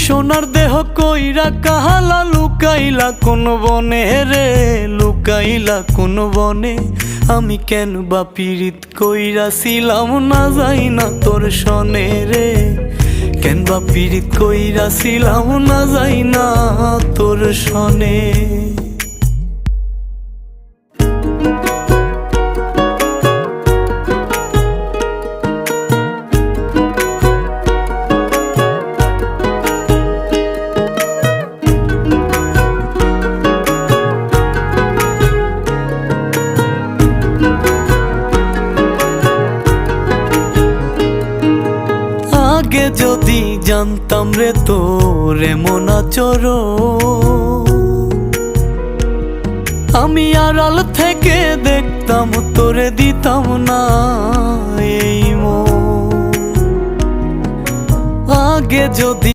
সোনার দেহ কইরা কাহালা লুকাইলা কোন বনে রে, লুকাইলা কোন বনে। আমি কেন বা পীড়িত কইরাছিলাম না যাই না তোর সনে রে, কেন বা পীড়িত কইরাছিলাম না যাই না তোর সনে। আগে যদি জানতাম রে তোর এমন আচরণ, আমি আড়াল থেকে দেখতাম তোরে দিতাম না এই মন। আগে যদি